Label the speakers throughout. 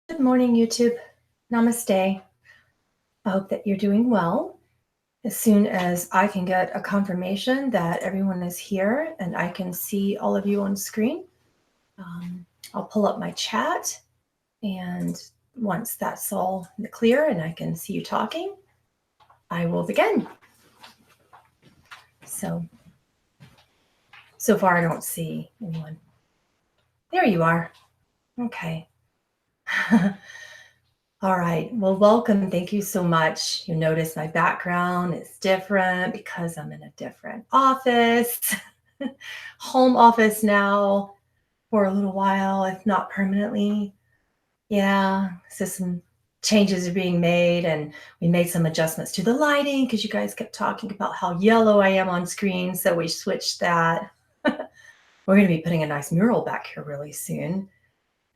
Speaker 1: Good morning, YouTube. Namaste. I hope that you're doing well. As soon as I can get a confirmation that everyone is here and I can see all of you on screen, I'll pull up my chat. And once that's all clear and I can see you talking, I will begin. So far I don't see anyone. There you are. Okay. All right. Well, welcome. Thank you so much. You notice my background is different because I'm in a different office, home office now for a little while, if not permanently. Yeah. So some changes are being made, and we made some adjustments to the lighting because you guys kept talking about how yellow I am on screen. So we switched that. We're going to be putting a nice mural back here really soon,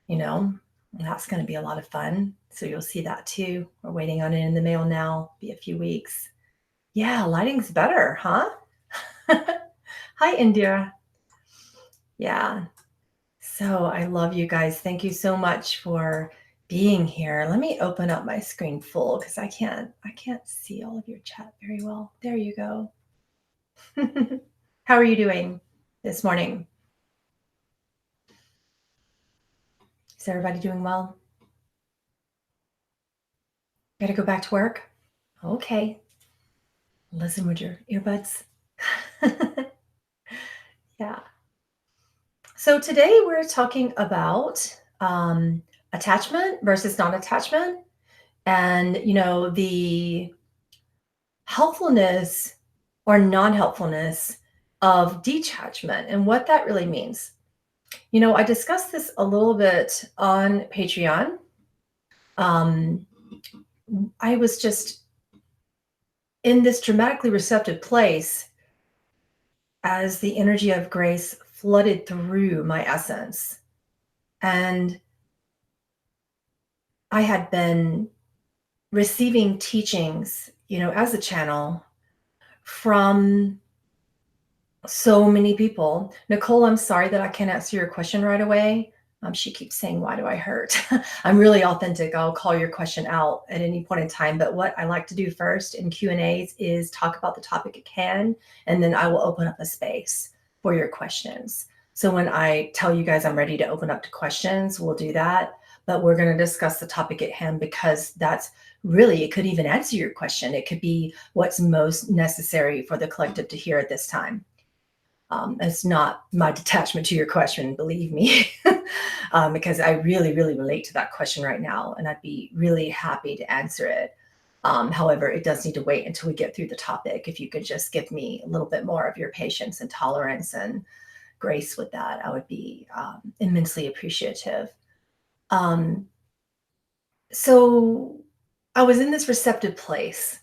Speaker 1: and that's going to be a lot of fun. So you'll see that too. We're waiting on it in the mail now. Be a few weeks. Yeah, lighting's better, huh? Hi, Indira. Yeah. So I love you guys. Thank you so much for being here. Let me open up my screen full because I can't see all of your chat very well. There you go. How are you doing this morning? Is everybody doing well? Gotta go back to work? Okay. Listen with your earbuds. Yeah. So today we're talking about attachment versus non-attachment, and the helpfulness or non-helpfulness of detachment and what that really means. I discussed this a little bit on Patreon. I was just in this dramatically receptive place as the energy of grace flooded through my essence. And I had been receiving teachings, as a channel from so many people. Nicole, I'm sorry that I can't answer your question right away. She keeps saying, why do I hurt? I'm really authentic. I'll call your question out at any point in time. But what I like to do first in Q&As is talk about the topic at hand, and then I will open up a space for your questions. So when I tell you guys I'm ready to open up to questions, we'll do that. But we're going to discuss the topic at hand because that's really, it could even answer your question. It could be what's most necessary for the collective to hear at this time. It's not my detachment to your question, believe me, because I really, really relate to that question right now, and I'd be really happy to answer it. However, it does need to wait until we get through the topic. If you could just give me a little bit more of your patience and tolerance and grace with that, I would be immensely appreciative. So I was in this receptive place,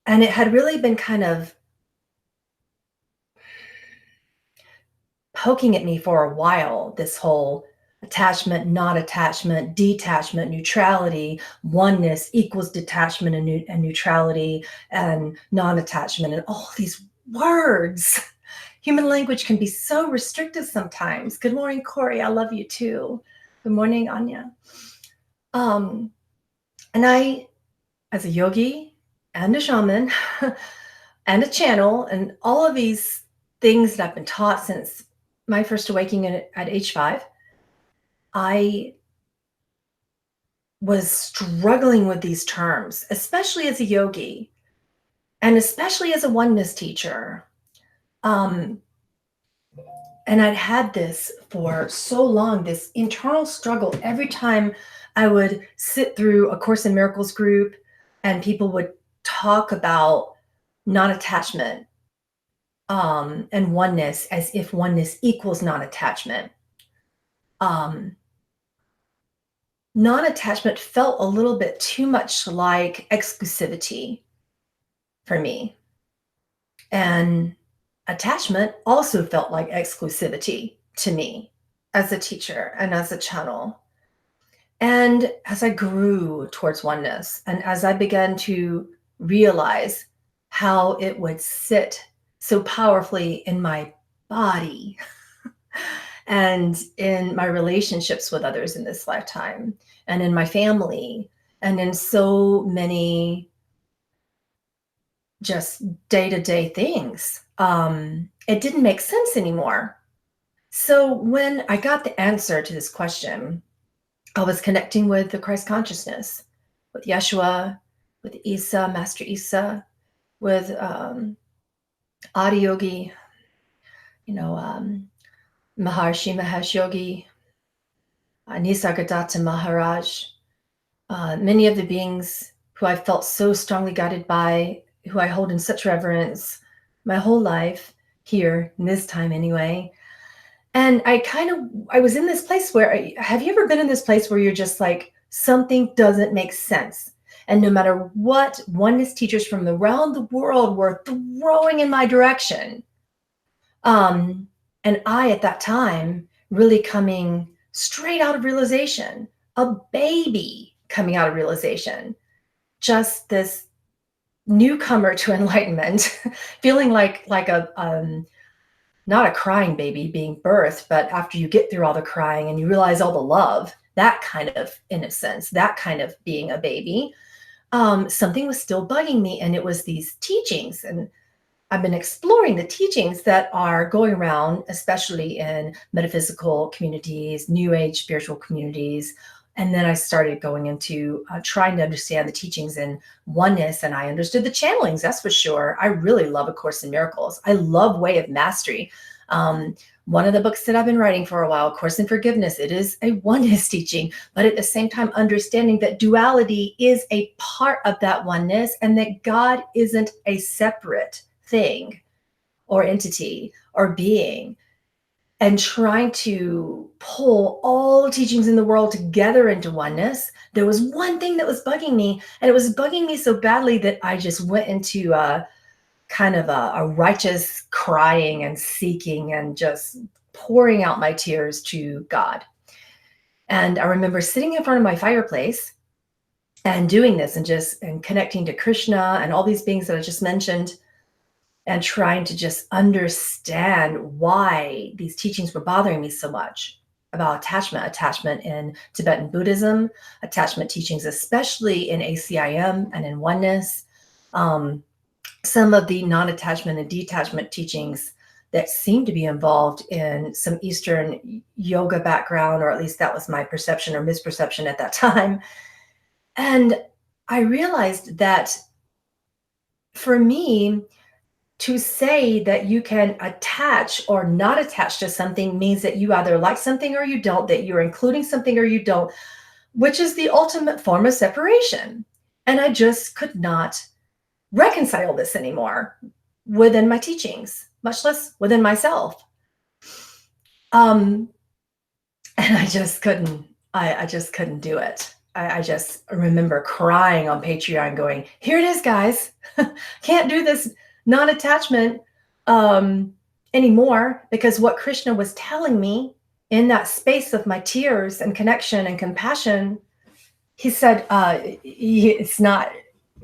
Speaker 1: and it had really been kind of poking at me for a while, this whole attachment, not attachment, detachment, neutrality, oneness equals detachment and neutrality, and non-attachment, and all these words. Human language can be so restrictive sometimes. Good morning, Corey. I love you too. Good morning, Anya. And I, as a yogi and a shaman and a channel, and all of these things that I've been taught since my first awakening at age 5, I was struggling with these terms, especially as a yogi and especially as a oneness teacher. And I'd had this for so long, this internal struggle every time I would sit through a Course in Miracles group and people would talk about non-attachment and oneness as if oneness equals non-attachment. Non-attachment felt a little bit too much like exclusivity for me. And attachment also felt like exclusivity to me as a teacher and as a channel. And as I grew towards oneness, and as I began to realize how it would sit so powerfully in my body, and in my relationships with others in this lifetime, and in my family, and in so many just day-to-day things. It didn't make sense anymore. So when I got the answer to this question, I was connecting with the Christ consciousness, with Yeshua, with Isa, Master Isa, with Adiyogi, you know, Maharshi Mahesh Yogi, Nisargadatta Maharaj, many of the beings who I felt so strongly guided by, who I hold in such reverence my whole life here, in this time anyway. And I was in this place where, have you ever been in this place where you're just like, something doesn't make sense? And no matter what oneness teachers from around the world were throwing in my direction, um, and I, at that time, really coming straight out of realization, a baby coming out of realization, just this newcomer to enlightenment, feeling like a not a crying baby being birthed, but after you get through all the crying and you realize all the love, that kind of innocence, that kind of being a baby, something was still bugging me, and it was these teachings. And I've been exploring the teachings that are going around, especially in metaphysical communities, new age spiritual communities. And then I started going into trying to understand the teachings in oneness, and I understood the channelings, that's for sure. I really love A Course in Miracles. I love Way of Mastery. One of the books that I've been writing for a while, Course in Forgiveness, it is a oneness teaching, but at the same time, understanding that duality is a part of that oneness, and that God isn't a separate thing or entity or being, and trying to pull all teachings in the world together into oneness. There was one thing that was bugging me, and it was bugging me so badly that I just went into a kind of a righteous crying and seeking and just pouring out my tears to God. And I remember sitting in front of my fireplace and doing this, and connecting to Krishna and all these beings that I just mentioned, and trying to just understand why these teachings were bothering me so much about attachment in Tibetan Buddhism, attachment teachings, especially in ACIM and in oneness, some of the non-attachment and detachment teachings that seem to be involved in some Eastern yoga background, or at least that was my perception or misperception at that time. And I realized that for me, to say that you can attach or not attach to something means that you either like something or you don't, that you're including something or you don't, which is the ultimate form of separation. And I just could not reconcile this anymore within my teachings, much less within myself. Um, and I just couldn't do it. I just remember crying on Patreon going, here it is, guys. Can't do this non-attachment anymore, because what Krishna was telling me in that space of my tears and connection and compassion, he said, it's not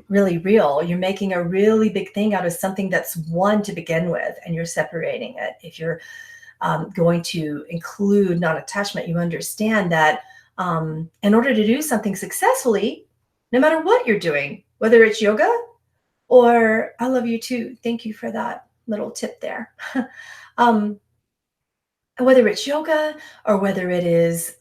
Speaker 1: really real. You're making a really big thing out of something that's one to begin with, and you're separating it. If you're going to include non-attachment, you understand that in order to do something successfully, no matter what you're doing, whether it's yoga or I love you too, thank you for that little tip there. Whether it's yoga or whether it is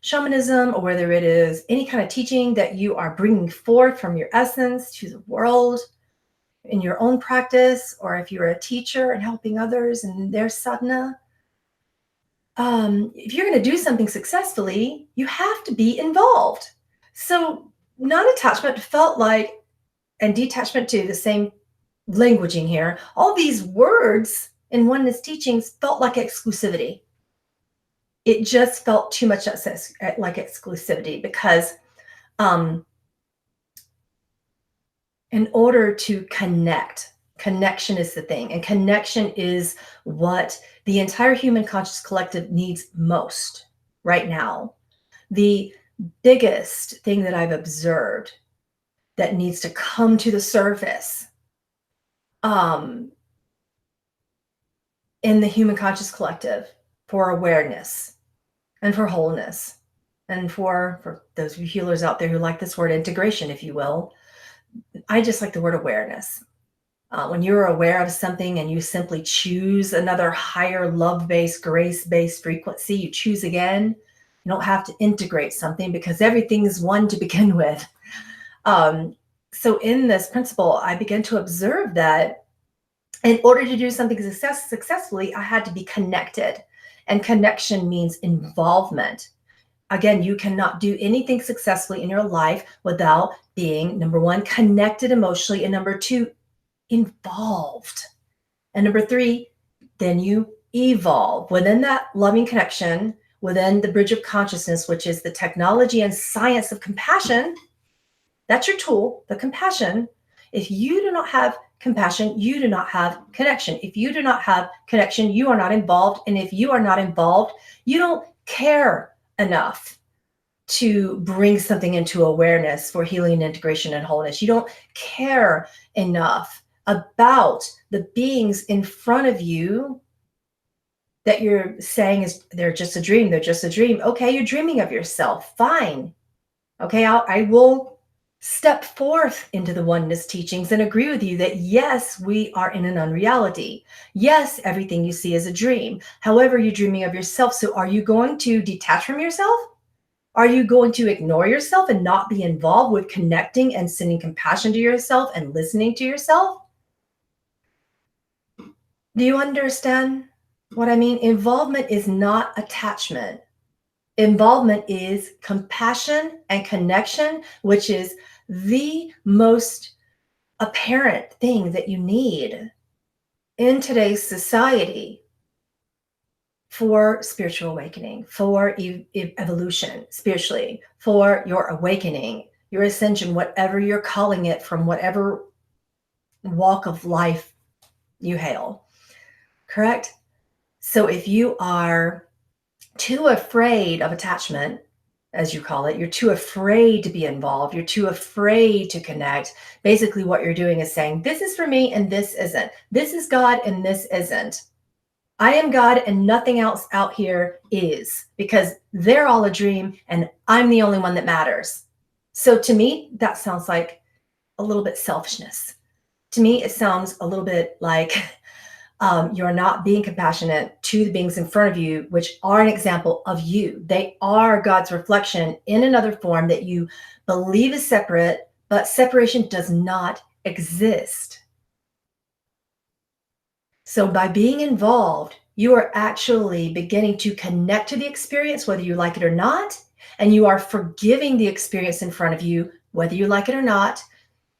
Speaker 1: shamanism, or whether it is any kind of teaching that you are bringing forth from your essence to the world in your own practice, or if you're a teacher and helping others in their sadhana, if you're going to do something successfully, you have to be involved. So non-attachment felt like, and detachment too, the same languaging here, all these words in oneness teachings felt like exclusivity. It just felt too much like exclusivity, because in order to connect, connection is the thing, and connection is what the entire human conscious collective needs most right now. The biggest thing that I've observed that needs to come to the surface in the human conscious collective for awareness and for wholeness and for those of you healers out there who like this word integration, if you will. I just like the word awareness. When you're aware of something and you simply choose another higher love-based, grace-based frequency, you choose again. You don't have to integrate something because everything is one to begin with. So in this principle, I began to observe that in order to do something successfully, I had to be connected. And connection means involvement. Again, you cannot do anything successfully in your life without being, number one, connected emotionally, and number two, involved. And number three, then you evolve within that loving connection, within the bridge of consciousness, which is the technology and science of compassion. That's your tool, the compassion. If you do not have compassion, you do not have connection. If you do not have connection, you are not involved. And if you are not involved, you don't care enough to bring something into awareness for healing, integration, and wholeness. You don't care enough about the beings in front of you that you're saying is they're just a dream. They're just a dream. Okay, you're dreaming of yourself. Fine. Okay, I will step forth into the oneness teachings and agree with you that yes, we are in an unreality. Yes, everything you see is a dream. However, you're dreaming of yourself. So are you going to detach from yourself? Are you going to ignore yourself and not be involved with connecting and sending compassion to yourself and listening to yourself? Do you understand what I mean? Involvement is not attachment. Involvement is compassion and connection, which is the most apparent thing that you need in today's society for spiritual awakening, for evolution spiritually, for your awakening, your ascension, whatever you're calling it, from whatever walk of life you hail. Correct? So if you are too afraid of attachment, as you call it, you're too afraid to be involved, you're too afraid to connect. Basically, what you're doing is saying, this is for me and this isn't. This is God and this isn't. I am God and nothing else out here is, because they're all a dream and I'm the only one that matters. So to me, that sounds like a little bit selfishness. To me, it sounds a little bit like you're not being compassionate to the beings in front of you, which are an example of you. They are God's reflection in another form that you believe is separate, but separation does not exist. So by being involved, you are actually beginning to connect to the experience, whether you like it or not, and you are forgiving the experience in front of you, whether you like it or not.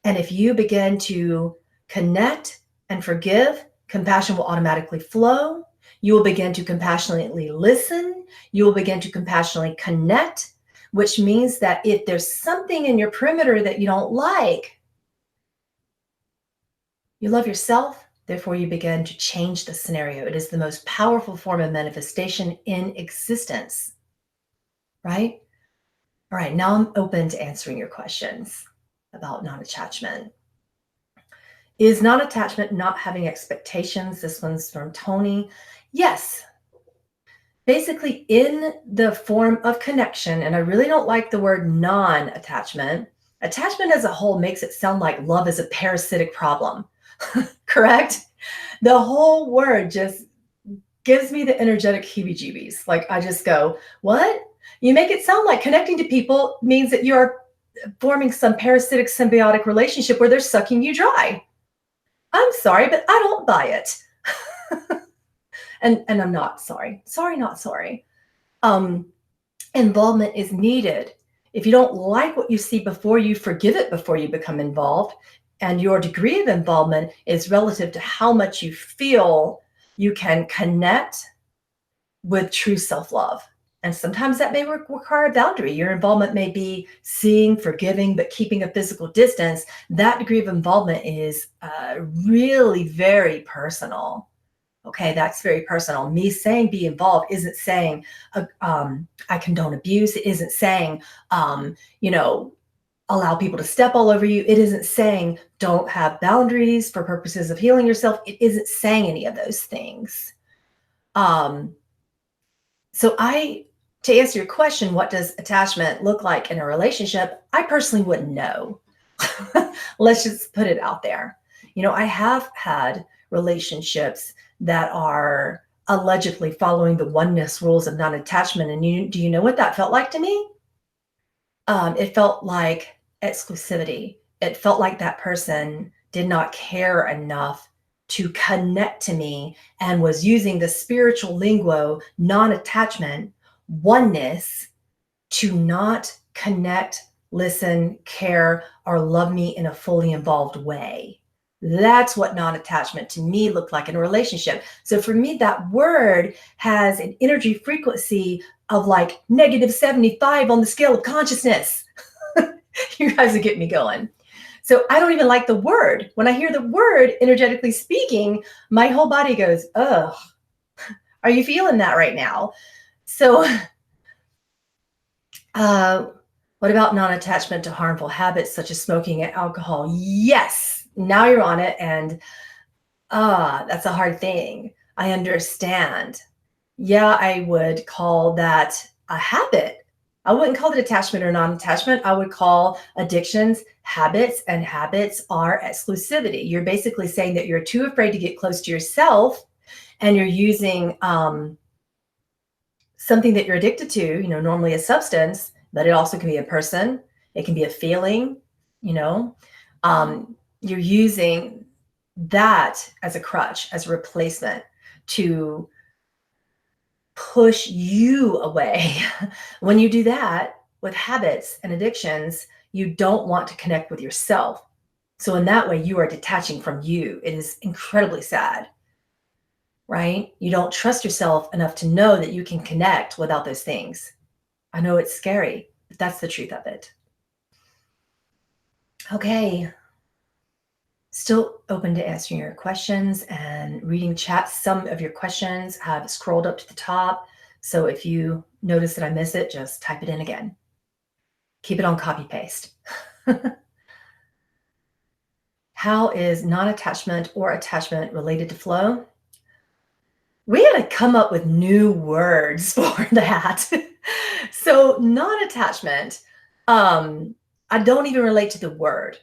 Speaker 1: And if you begin to connect and forgive, compassion will automatically flow. You will begin to compassionately listen. You will begin to compassionately connect, which means that if there's something in your perimeter that you don't like, you love yourself. Therefore, you begin to change the scenario. It is the most powerful form of manifestation in existence, right? All right, now I'm open to answering your questions about non-attachment. Is non-attachment not having expectations? This one's from Tony. Yes. Basically, in the form of connection, and I really don't like the word non-attachment. Attachment as a whole makes it sound like love is a parasitic problem. Correct? The whole word just gives me the energetic heebie-jeebies. Like I just go, what? You make it sound like connecting to people means that you're forming some parasitic symbiotic relationship where they're sucking you dry. I'm sorry, but I don't buy it. and I'm not sorry. Sorry, not sorry. Involvement is needed. If you don't like what you see before you, forgive it before you become involved. And your degree of involvement is relative to how much you feel you can connect with true self-love. And sometimes that may require a boundary. Your involvement may be seeing, forgiving, but keeping a physical distance. That degree of involvement is really very personal. Okay, that's very personal. Me saying be involved isn't saying I condone abuse. It isn't saying, allow people to step all over you. It isn't saying don't have boundaries for purposes of healing yourself. It isn't saying any of those things. To answer your question, what does attachment look like in a relationship? I personally wouldn't know. Let's just put it out there. I have had relationships that are allegedly following the oneness rules of non-attachment. And do you know what that felt like to me? It felt like exclusivity. It felt like that person did not care enough to connect to me and was using the spiritual lingo, non-attachment, oneness, to not connect, listen, care, or love me in a fully involved way. That's what non-attachment to me looked like in a relationship. So for me, that word has an energy frequency of like -75 on the scale of consciousness. You guys are getting me going. So I don't even like the word. When I hear the word, energetically speaking, my whole body goes, ugh, are you feeling that right now? So what about non-attachment to harmful habits such as smoking and alcohol? Yes, now you're on it. And that's a hard thing. I understand. Yeah, I would call that a habit. I wouldn't call it attachment or non-attachment. I would call addictions habits, and habits are exclusivity. You're basically saying that you're too afraid to get close to yourself, and you're using something that you're addicted to, normally a substance, but it also can be a person. It can be a feeling, you know. You're using that as a crutch, as a replacement to push you away. When you do that with habits and addictions, you don't want to connect with yourself. So in that way, you are detaching from you. It is incredibly sad, right? You don't trust yourself enough to know that you can connect without those things. I know it's scary, but that's the truth of it. Okay. Still open to answering your questions and reading chat. Some of your questions have scrolled up to the top. So if you notice that I miss it, just type it in again. Keep it on copy paste. How is non-attachment or attachment related to flow? We had to come up with new words for that. So non-attachment, I don't even relate to the word.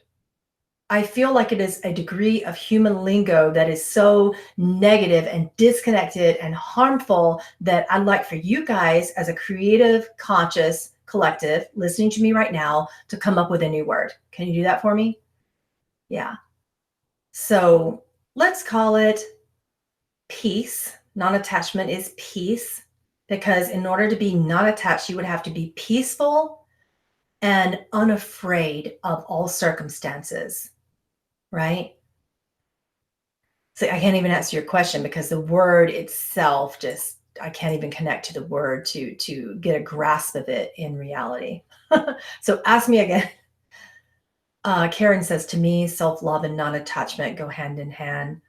Speaker 1: I feel like it is a degree of human lingo that is so negative and disconnected and harmful that I'd like for you guys as a creative, conscious collective listening to me right now to come up with a new word. Can you do that for me? Yeah. So let's call it peace. Non-attachment is peace, because in order to be non-attached, you would have to be peaceful and unafraid of all circumstances, right? So I can't even answer your question because the word itself just, I can't even connect to the word to get a grasp of it in reality. So ask me again. Karen says, to me, self-love and non-attachment go hand in hand.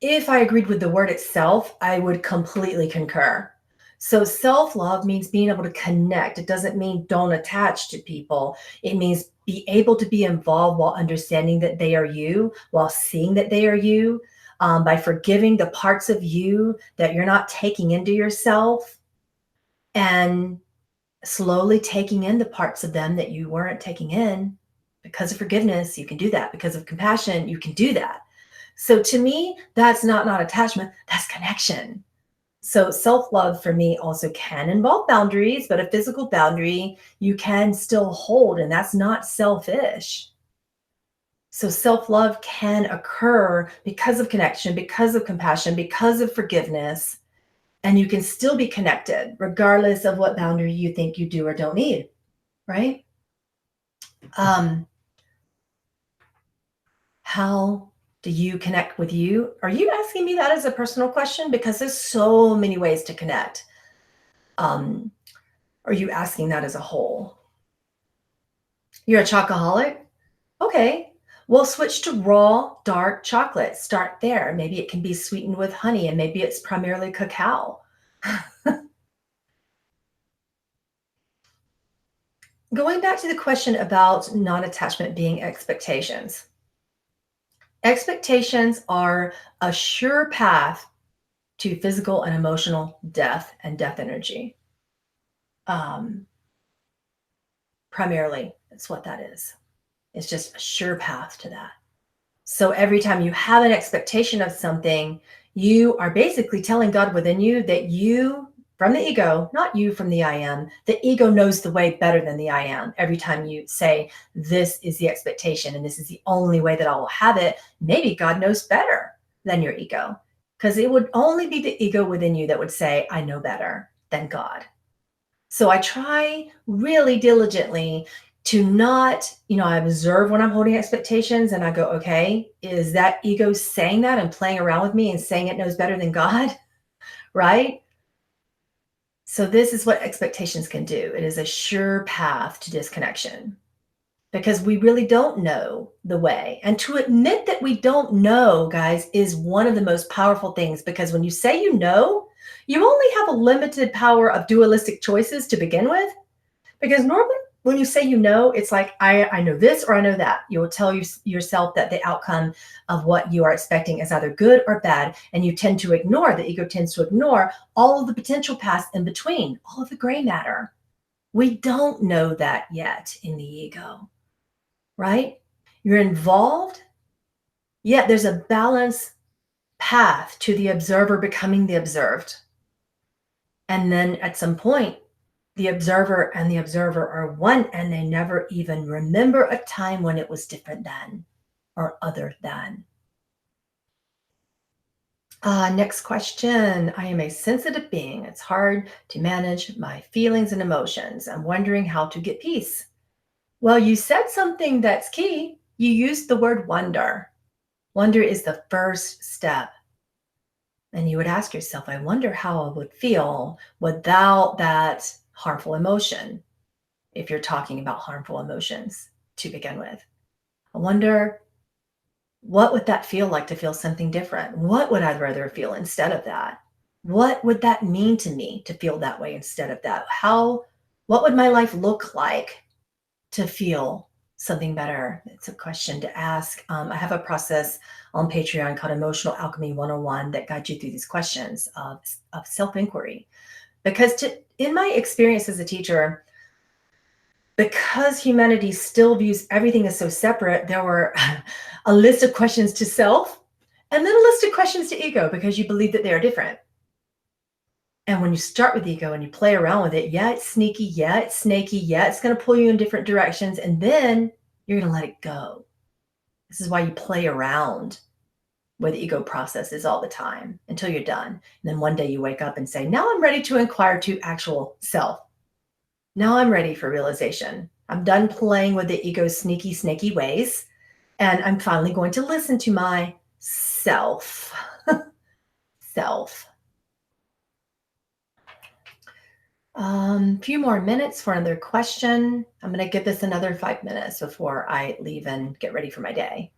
Speaker 1: If I agreed with the word itself, I would completely concur. So self-love means being able to connect. It doesn't mean don't attach to people. It means be able to be involved while understanding that they are you, while seeing that they are you, by forgiving the parts of you that you're not taking into yourself, and slowly taking in the parts of them that you weren't taking in. Because of forgiveness, you can do that. Because of compassion, you can do that. So to me, that's not attachment, that's connection. So self-love for me also can involve boundaries, but a physical boundary you can still hold, and that's not selfish. So self-love can occur because of connection, because of compassion, because of forgiveness, and you can still be connected regardless of what boundary you think you do or don't need, right? How do you connect with you? Are you asking me that as a personal question? Because there's so many ways to connect. Are you asking that as a whole? You're a chocoholic? Okay. Well, switch to raw, dark chocolate. Start there. Maybe it can be sweetened with honey, and maybe it's primarily cacao. Going back to the question about non-attachment being expectations. Expectations are a sure path to physical and emotional death and death energy. Primarily, that's what that is. It's just a sure path to that. So every time you have an expectation of something, you are basically telling God within you that you, from the ego, not you from the I am, the ego knows the way better than the I am. Every time you say, this is the expectation and this is the only way that I will have it, maybe God knows better than your ego, because it would only be the ego within you that would say, I know better than God. So I try really diligently to not, I observe when I'm holding expectations and I go, okay, is that ego saying that and playing around with me and saying it knows better than God? Right? So this is what expectations can do. It is a sure path to disconnection because we really don't know the way. And to admit that we don't know, guys, is one of the most powerful things, because when you say you know, you only have a limited power of dualistic choices to begin with. Because normally when you say you know, it's like, I know this or I know that. You will tell yourself that the outcome of what you are expecting is either good or bad. And you tend to ignore, the ego tends to ignore all of the potential paths in between, all of the gray matter. We don't know that yet in the ego, right? You're involved, yet there's a balanced path to the observer becoming the observed. And then at some point, the observer and the observer are one, and they never even remember a time when it was different than or other than. Next question. I am a sensitive being. It's hard to manage my feelings and emotions. I'm wondering how to get peace. Well, you said something that's key. You used the word wonder. Wonder is the first step. And you would ask yourself, I wonder how I would feel without that harmful emotion, if you're talking about harmful emotions to begin with. I wonder, what would that feel like to feel something different? What would I rather feel instead of that? What would that mean to me to feel that way instead of that? What would my life look like to feel something better? It's a question to ask. I have a process on Patreon called Emotional Alchemy 101 that guides you through these questions of self-inquiry. Because in my experience as a teacher, because humanity still views everything as so separate, there were a list of questions to self and then a list of questions to ego, because you believe that they are different. And when you start with ego and you play around with it, yeah, it's sneaky, yeah, it's snaky, yeah, it's going to pull you in different directions, and then you're going to let it go. This is why you play around with ego processes all the time until you're done. And then one day you wake up and say, now I'm ready to inquire to actual self. Now I'm ready for realization. I'm done playing with the ego's sneaky, snaky ways, and I'm finally going to listen to my self. Self. Few more minutes for another question. I'm going to give this another 5 minutes before I leave and get ready for my day.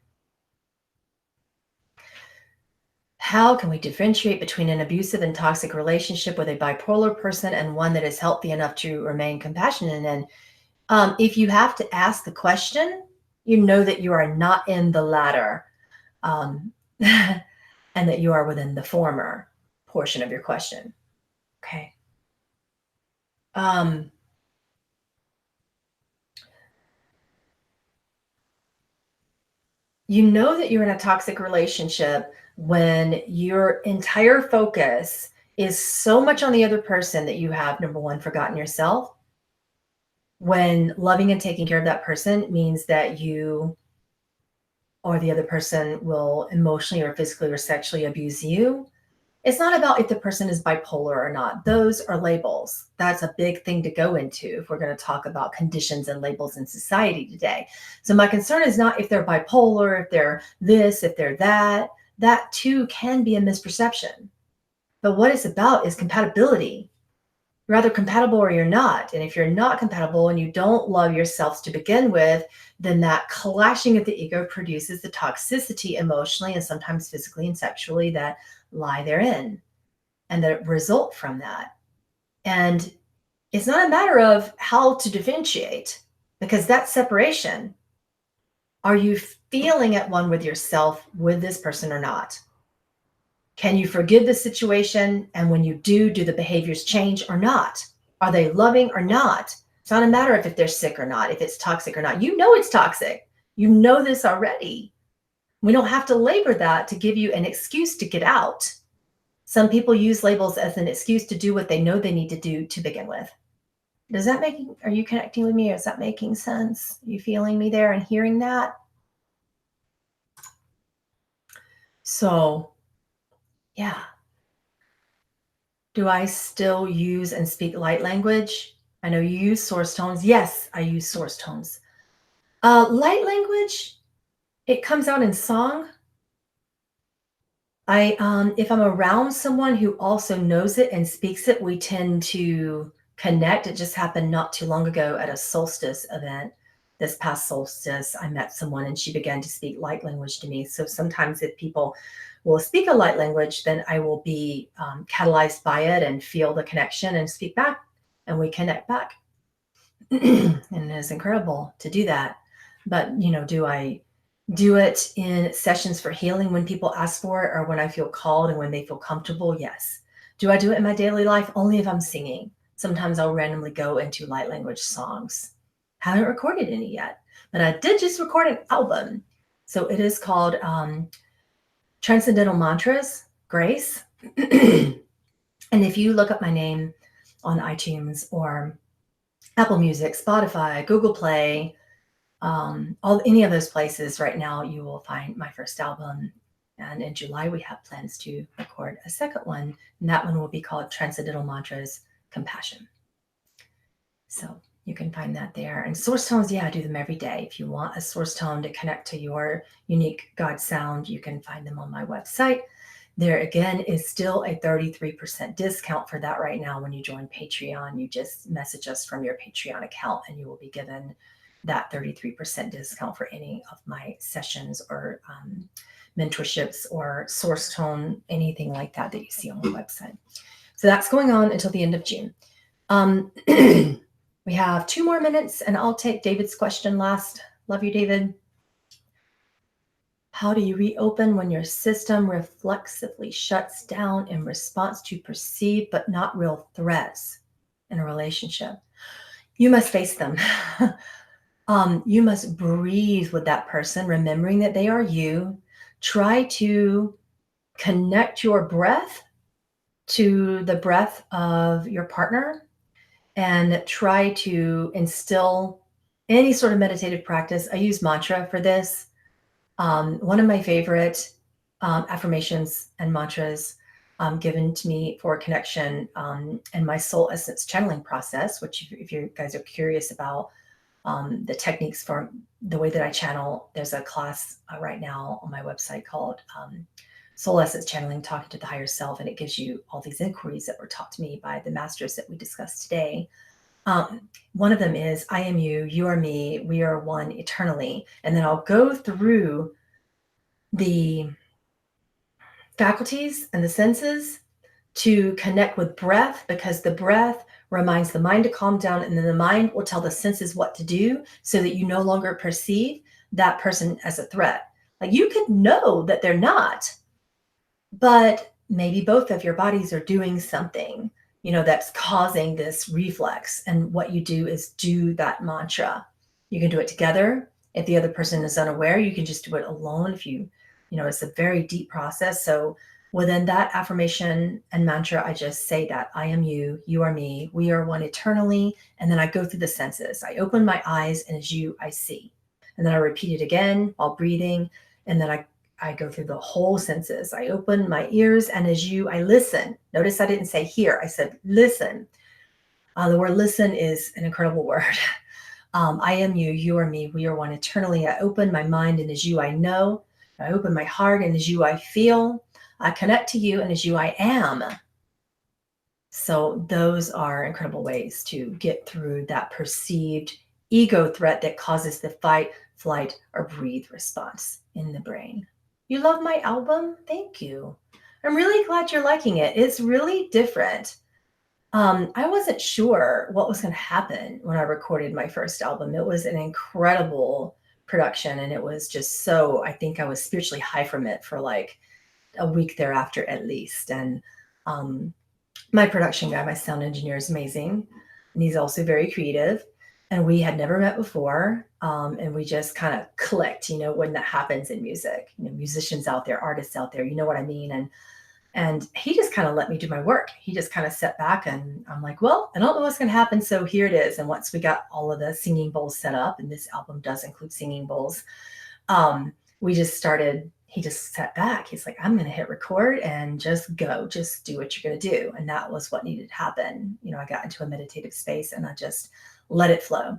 Speaker 1: How can we differentiate between an abusive and toxic relationship with a bipolar person and one that is healthy enough to remain compassionate? And if you have to ask the question, you know that you are not in the latter, and that you are within the former portion of your question. Okay. You know that you're in a toxic relationship when your entire focus is so much on the other person that you have, number one, forgotten yourself. When loving and taking care of that person means that you or the other person will emotionally or physically or sexually abuse you. It's not about if the person is bipolar or not. Those are labels. That's a big thing to go into if we're going to talk about conditions and labels in society today. So my concern is not if they're bipolar, if they're this, if they're that. That too can be a misperception. But what it's about is compatibility. You're either compatible or you're not. And if you're not compatible and you don't love yourselves to begin with, then that clashing of the ego produces the toxicity emotionally and sometimes physically and sexually that lie therein and that result from that. And it's not a matter of how to differentiate, because that separation, are you feeling at one with yourself with this person or not? Can you forgive the situation? And when you do the behaviors change or not? Are they loving or not? It's not a matter of if they're sick or not, if it's toxic or not. You know it's toxic. You know this already. We don't have to labor that to give you an excuse to get out. Some people use labels as an excuse to do what they know they need to do to begin with. Are you connecting with me? Is that making sense? Are you feeling me there and hearing that? So, yeah. Do I still use and speak light language? I know you use source tones. Yes, I use source tones. Light language, it comes out in song. If I'm around someone who also knows it and speaks it, we tend to connect. It just happened not too long ago at a solstice event. This past solstice, I met someone and she began to speak light language to me. So sometimes if people will speak a light language, then I will be catalyzed by it and feel the connection and speak back, and we connect back. And it's incredible to do that. But, do I do it in sessions for healing when people ask for it, or when I feel called and when they feel comfortable? Yes. Do I do it in my daily life? Only if I'm singing. Sometimes I'll randomly go into light language songs. Haven't recorded any yet, but I did just record an album. So it is called Transcendental Mantras, Grace. And if you look up my name on iTunes or Apple Music, Spotify, Google Play, any of those places right now, you will find my first album. And in July, we have plans to record a second one. And that one will be called Transcendental Mantras, Compassion. So you can find that there. And source tones, yeah, I do them every day. If you want a source tone to connect to your unique God sound, you can find them on my website. There again is still a 33% discount for that right now. When you join Patreon, you just message us from your Patreon account and you will be given that 33% discount for any of my sessions or mentorships or source tone, anything like that you see on the website. So that's going on until the end of June. We have 2 more minutes and I'll take David's question last. Love you, David. How do you reopen when your system reflexively shuts down in response to perceived but not real threats in a relationship? You must face them. You must breathe with that person, remembering that they are you. Try to connect your breath to the breath of your partner and try to instill any sort of meditative practice. I use mantra for this. One of my favorite affirmations and mantras given to me for connection and my soul essence channeling process, which if you guys are curious about the techniques for the way that I channel, there's a class right now on my website called Soul Essence Channeling, Talking to the Higher Self, and it gives you all these inquiries that were taught to me by the masters that we discussed today. One of them is, I am you, you are me, we are one eternally. And then I'll go through the faculties and the senses to connect with breath, because the breath reminds the mind to calm down, and then the mind will tell the senses what to do so that you no longer perceive that person as a threat. Like, you could know that they're not, but maybe both of your bodies are doing something, that's causing this reflex. And what you do is do that mantra. You can do it together. If the other person is unaware, you can just do it alone. It's a very deep process. So within that affirmation and mantra, I just say that I am you, you are me, we are one eternally. And then I go through the senses. I open my eyes, and as you, I see. And then I repeat it again while breathing. And then I go through the whole senses. I open my ears, and as you, I listen. Notice I didn't say hear, I said listen. The word listen is an incredible word. I am you, you are me, we are one eternally. I open my mind, and as you, I know. I open my heart, and as you, I feel. I connect to you, and as you, I am. So those are incredible ways to get through that perceived ego threat that causes the fight, flight, or breathe response in the brain. You love my album? Thank you. I'm really glad you're liking it. It's really different. I wasn't sure what was going to happen when I recorded my first album. It was an incredible production, and it was just I think I was spiritually high from it for like a week thereafter at least. And my production guy, my sound engineer, is amazing, and he's also very creative. And we had never met before, and we just kind of clicked. When that happens in music, musicians out there, artists out there, you know what I mean. And he just kind of let me do my work. He just kind of sat back, and I'm like, well, I don't know what's going to happen, so here it is. And once we got all of the singing bowls set up, and this album does include singing bowls, we just started. He just sat back. He's like, I'm going to hit record and just go, just do what you're going to do. And that was what needed to happen. I got into a meditative space, and I just let it flow.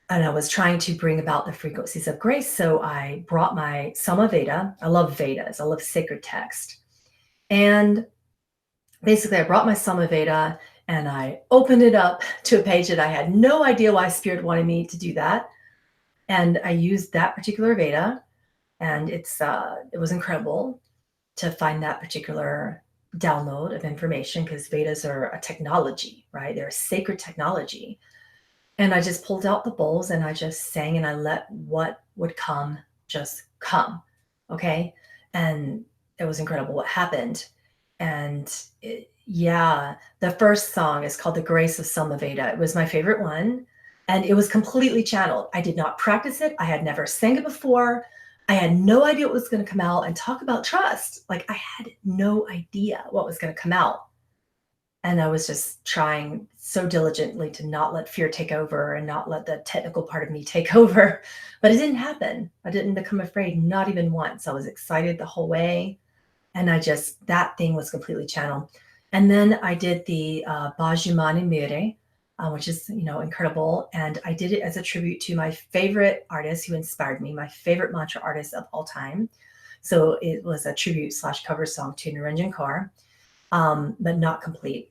Speaker 1: And I was trying to bring about the frequencies of grace. So I brought my Samaveda. I love Vedas. I love sacred text. And basically, I brought my Samaveda and I opened it up to a page that I had no idea why Spirit wanted me to do that. And I used that particular Veda, and it was incredible to find that particular download of information, because Vedas are a technology, right? They're a sacred technology. And I just pulled out the bowls and I just sang, and I let what would come just come. Okay. And it was incredible what happened. And the first song is called The Grace of Samaveda. It was my favorite one. And it was completely channeled. I did not practice it. I had never sang it before. I had no idea what was going to come out. And talk about trust. Like, I had no idea what was going to come out. And I was just trying so diligently to not let fear take over and not let the technical part of me take over. But it didn't happen. I didn't become afraid, not even once. I was excited the whole way. And that thing was completely channeled. And then I did the Bhajamani Mere, which is, incredible. And I did it as a tribute to my favorite artist who inspired me, my favorite mantra artist of all time. So it was a tribute / cover song to Niranjan Kaur, but not complete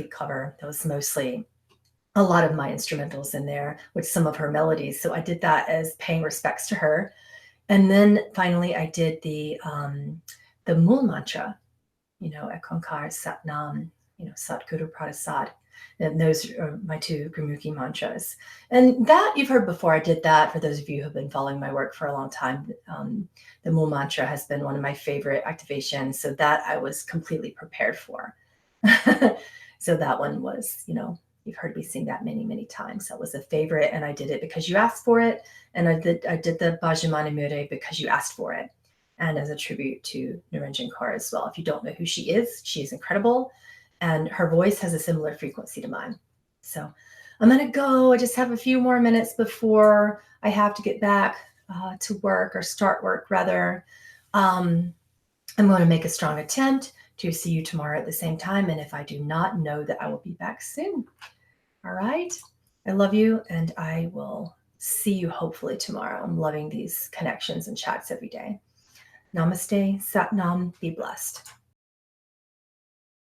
Speaker 1: cover. That was mostly a lot of my instrumentals in there with some of her melodies. So I did that as paying respects to her. And then finally I did the Mool mantra, Ekonkar Satnam, Satguru Prasad. And those are my two Gurmukhi mantras. And that you've heard before. I did that for those of you who have been following my work for a long time. The Mool mantra has been one of my favorite activations. So that I was completely prepared for. So that one was, you've heard me sing that many, many times. That was a favorite, and I did it because you asked for it. And I did the Bhajamani Mere because you asked for it, and as a tribute to Niranjan Kaur as well. If you don't know who she is incredible, and her voice has a similar frequency to mine. So I'm going to go. I just have a few more minutes before I have to get back to work, or start work rather. I'm going to make a strong attempt to see you tomorrow at the same time. And if I do not, know that I will be back soon. All right. I love you, and I will see you hopefully tomorrow. I'm loving these connections and chats every day. Namaste, Satnam, be blessed.